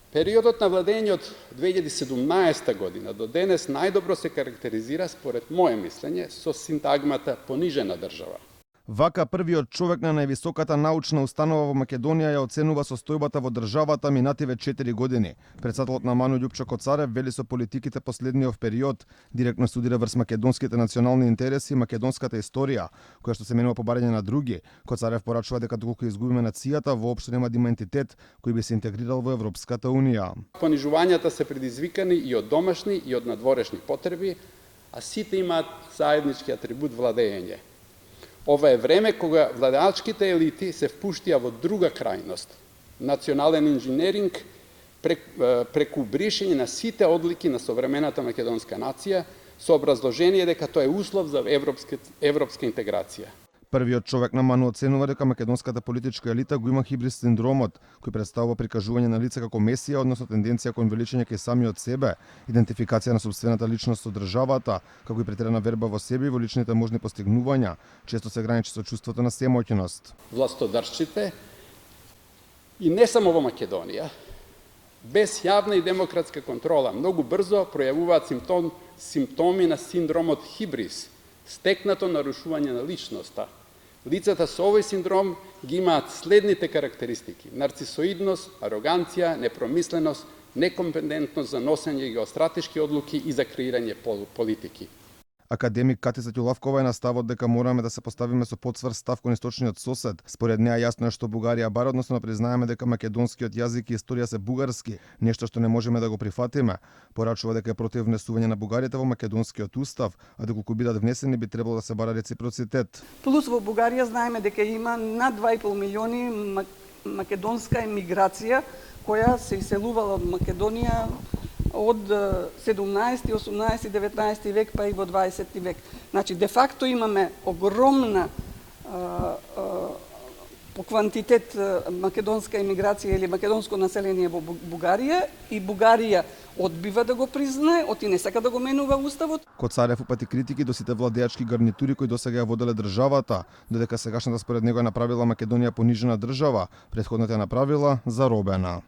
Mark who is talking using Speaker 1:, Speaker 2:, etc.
Speaker 1: Периодот на владење од 2017 година до денес најдобро се карактеризира, според моје мислење, со синтагмата понижена држава.
Speaker 2: Вака првиот човек на највисоката научна установа во Македонија ја оценува состојбата во државата минативе 4 години. Председателот на МАНУ Љупчо Коцарев вели со политиките последниот период директно студира врз македонските национални интереси и македонската историја, која што се менува по барање на други. Коцарев порачува дека доколку изгубиме нацијата, воопшто нема да има ентитет кој би се интегрирал во Европската унија.
Speaker 1: Понижувањата се предизвикани и од домашни и од надворешни потреби, а сите имаат заеднички атрибут владење. Ова е време кога владеачките елити се впуштија во друга крајност. Национален инженеринг преку бришење на сите одлики на современата македонска нација со образложение дека тоа е услов за европска интеграција.
Speaker 2: Првиот човек на МАНУ оценува дека македонската политичка елита го има хибрид синдромот, кој представува прикажување на лице како месија, односно тенденција кон величење кај самиот себе, идентификација на собствената личност со државата, како и претерана верба во себе и во личните можни постигнувања, често се граничи со чувството на семоќност.
Speaker 1: Властодарците, и не само во Македонија, без јавна и демократска контрола, многу брзо пројавуваат симптоми на синдромот хибрис, стекнато нарушување на личноста. Лицата со овој синдром ги имаат следните карактеристики: нарцисоидност, ароганција, непромисленост, некомпетентност за носење геостратешки одлуки и за креирање политики.
Speaker 2: Академик Катица Ѓулавкова е на ставот дека мораме да се поставиме со подсврст став кон источниот сосед. Според неа јасно е што Бугарија бара, односно да признаеме дека македонскиот јазик и историја се бугарски, нешто што не можеме да го прифатиме. Порачува дека е против внесување на бугарите во македонскиот устав, а доколку бидат внесени би требало да се бара реципроцитет.
Speaker 3: Плюс во Бугарија знаеме дека има над 2,5 милиони македонска емиграција која се иселувала од Македонија од 17, 18, 19 век па и во 20 век. Значи, де факто имаме огромна по квантитет македонска емиграција или македонско население во Бугарија и Бугарија одбива да го признае, оти не сака да го менува уставот.
Speaker 2: Коцарев упати критики до сите владеачки гарнитури кои досега ја воделе државата, додека сегашната според него е направила Македонија понижена држава, претходната ја направила заробена.